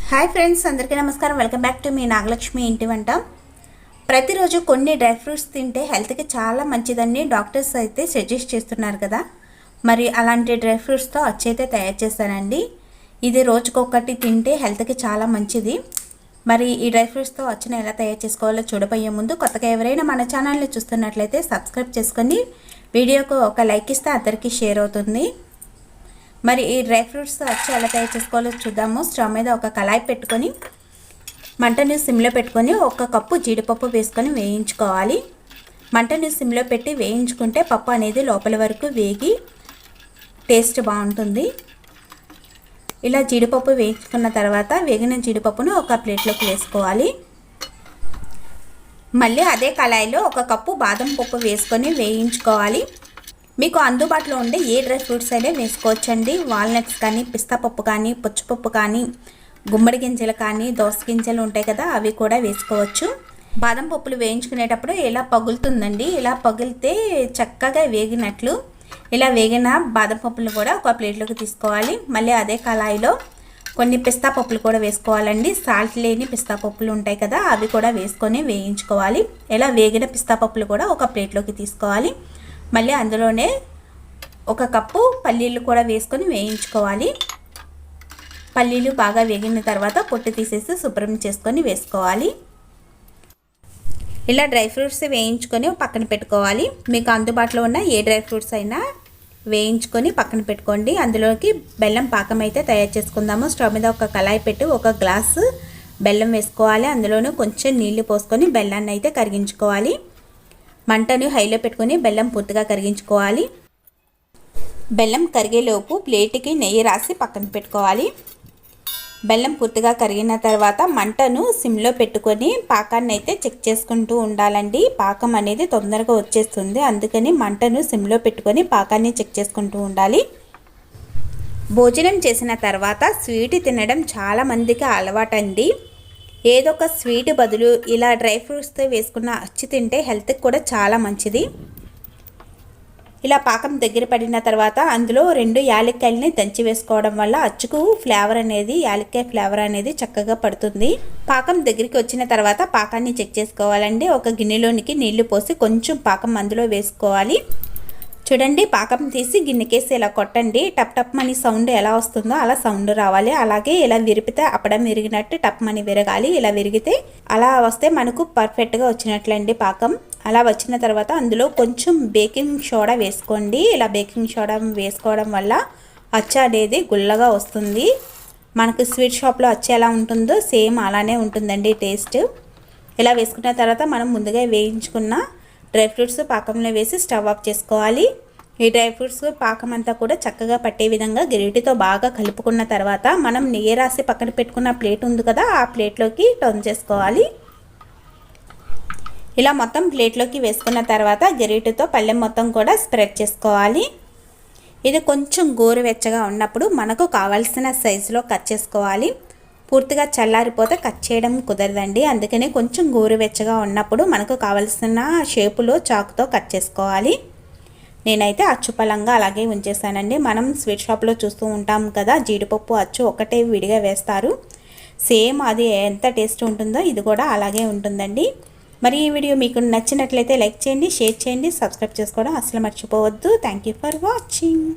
Hi friends, అందరికీ నమస్కారం. Welcome back to me Nagalakshmi ఇంటి వంట. ప్రతిరోజు కొన్ని డ్రై ఫ్రూట్స్ తింటే హెల్త్కి చాలా మంచిదని డాక్టర్స్ అయితే సజెస్ట్ చేస్తున్నారు కదా. మరి అలాంటి డ్రై ఫ్రూట్స్తో అచ్చైతే తయారు చేశానండి. ఇది రోజుకొకటి తింటే హెల్త్కి చాలా మంచిది. మరి ఈ డ్రై ఫ్రూట్స్తో అచ్చను ఎలా తయారు చేసుకోవాలో చూడబోయే ముందు కొత్తగా ఎవరైనా మన ఛానల్ని చూస్తున్నట్లయితే సబ్స్క్రైబ్ చేసుకొని వీడియోకు ఒక లైక్ ఇస్తే అందరికీ షేర్ అవుతుంది. మరి ఈ డ్రై ఫ్రూట్స్ వచ్చి ఎలా తయారు చేసుకోవాలో చూద్దాము. స్టవ్ మీద ఒక కళాయి పెట్టుకొని మంటని సిమ్లో పెట్టుకొని 1 కప్పు జీడిపప్పు వేసుకొని వేయించుకోవాలి. మంటని సిమ్లో పెట్టి వేయించుకుంటే పప్పు అనేది లోపల వరకు వేగి టేస్ట్ బాగుంటుంది. ఇలా జీడిపప్పు వేయించుకున్న తర్వాత వేగిన జీడిపప్పును ఒక ప్లేట్లోకి వేసుకోవాలి. మళ్ళీ అదే కళాయిలో 1 కప్పు బాదం పప్పు వేసుకొని వేయించుకోవాలి. మీకు అందుబాటులో ఉండే ఏ డ్రై ఫ్రూట్స్ అయినా వేసుకోవచ్చండి. వాల్నట్స్ కానీ, పిస్తా పప్పు కానీ, పుచ్చపప్పు కానీ, గుమ్మడి గింజలు కానీ, దోస గింజలు ఉంటాయి కదా, అవి కూడా వేసుకోవచ్చు. బాదం పప్పులు వేయించుకునేటప్పుడు ఇలా పగులుతుందండి. ఇలా పగిలితే చక్కగా వేగినట్లు. ఇలా వేగిన బాదం పప్పులు కూడా ఒక ప్లేట్లోకి తీసుకోవాలి. మళ్ళీ అదే కళాయిలో కొన్ని పిస్తా పప్పులు కూడా వేసుకోవాలండి. సాల్ట్ లేని పిస్తా పప్పులు ఉంటాయి కదా, అవి కూడా వేసుకొని వేయించుకోవాలి. ఇలా వేగిన పిస్తా పప్పులు కూడా ఒక ప్లేట్లోకి తీసుకోవాలి. మళ్ళీ అందులోనే 1 కప్పు పల్లీలు కూడా వేసుకొని వేయించుకోవాలి. పల్లీలు బాగా వేగిన తర్వాత పొట్టు తీసేసి శుభ్రం చేసుకొని వేసుకోవాలి. ఇలా డ్రై ఫ్రూట్స్ వేయించుకొని పక్కన పెట్టుకోవాలి. మీకు అందుబాటులో ఉన్న ఏ డ్రై ఫ్రూట్స్ అయినా వేయించుకొని పక్కన పెట్టుకోండి. అందులోకి బెల్లం పాకం అయితే తయారు చేసుకుందాము. స్టవ్ మీద ఒక కళాయి పెట్టి 1 గ్లాసు బెల్లం వేసుకోవాలి. అందులోనూ కొంచెం నీళ్లు పోసుకొని బెల్లాన్ని అయితే కరిగించుకోవాలి. మంటను హైలో పెట్టుకొని బెల్లం పూర్తిగా కరిగించుకోవాలి. బెల్లం కరిగేలోపు ప్లేట్కి నెయ్యి రాసి పక్కన పెట్టుకోవాలి. బెల్లం పూర్తిగా కరిగిన తర్వాత మంటను సిమ్లో పెట్టుకొని పాకాన్ని అయితే చెక్ చేసుకుంటూ ఉండాలండి. పాకం అనేది తొందరగా వచ్చేస్తుంది, అందుకని మంటను సిమ్లో పెట్టుకొని పాకాన్ని చెక్ చేసుకుంటూ ఉండాలి. భోజనం చేసిన తర్వాత స్వీట్ తినడం చాలా మందికి అలవాటండి. ఏదో ఒక స్వీట్ బదులు ఇలా డ్రై ఫ్రూట్స్తో వేసుకున్న అచ్చు తింటే హెల్త్కి కూడా చాలా మంచిది. ఇలా పాకం దగ్గర పడిన తర్వాత అందులో 2 యాలక్కాయలని దంచి వేసుకోవడం వల్ల అచ్చుకు ఫ్లేవర్ అనేది, యాలక్కాయ ఫ్లేవర్ అనేది చక్కగా పడుతుంది. పాకం దగ్గరికి వచ్చిన తర్వాత పాకాన్ని చెక్ చేసుకోవాలండి. ఒక గిన్నెలోనికి నీళ్లు పోసి కొంచెం పాకం అందులో వేసుకోవాలి. చూడండి, పాకం తీసి గిన్నెకేసి ఇలా కొట్టండి. టప్ టప్ మని సౌండ్ ఎలా వస్తుందో అలా సౌండ్ రావాలి. అలాగే ఇలా విరిపితే అప్పడం విరిగినట్టు టప్ మని విరగాలి. ఇలా విరిగితే అలా వస్తే మనకు పర్ఫెక్ట్గా వచ్చినట్లండి పాకం. అలా వచ్చిన తర్వాత అందులో కొంచెం బేకింగ్ సోడా వేసుకోండి. ఇలా బేకింగ్ సోడా వేసుకోవడం వల్ల అచ్చు అనేది గుల్లగా వస్తుంది. మనకు స్వీట్ షాప్లో అచ్చు ఎలా ఉంటుందో సేమ్ అలానే ఉంటుందండి టేస్ట్. ఇలా వేసుకున్న తర్వాత మనం ముందుగా వేయించుకున్న డ్రై ఫ్రూట్స్ పాకంలో వేసి స్టవ్ ఆఫ్ చేసుకోవాలి. ఈ డ్రై ఫ్రూట్స్ పాకం అంతా కూడా చక్కగా పట్టే విధంగా గరిటెతో బాగా కలుపుకున్న తర్వాత మనం నెయ్యి రాసి పక్కన పెట్టుకున్న ప్లేట్ ఉంది కదా, ఆ ప్లేట్లోకి టర్న్ చేసుకోవాలి. ఇలా మొత్తం ప్లేట్లోకి వేసుకున్న తర్వాత గరిటెతో పళ్ళెం మొత్తం కూడా స్ప్రెడ్ చేసుకోవాలి. ఇది కొంచెం గోరువెచ్చగా ఉన్నప్పుడు మనకు కావాల్సిన సైజులో కట్ చేసుకోవాలి. పూర్తిగా చల్లారిపోతే కట్ చేయడం కుదరదండి, అందుకని కొంచెం గోరువెచ్చగా ఉన్నప్పుడు మనకు కావలసిన షేపులో చాకుతో కట్ చేసుకోవాలి. నేనైతే అచ్చు పలంగా అలాగే ఉంచేసానండి. మనం స్వీట్ షాప్లో చూస్తూ ఉంటాం కదా, జీడిపప్పు అచ్చు ఒకటే విడిగా వేస్తారు. సేమ్ అది ఎంత టేస్ట్ ఉంటుందో ఇది కూడా అలాగే ఉంటుందండి. మరి ఈ వీడియో మీకు నచ్చినట్లయితే లైక్ చేయండి, షేర్ చేయండి, సబ్స్క్రైబ్ చేసుకోవడం అసలు మర్చిపోవద్దు. Thank you for watching.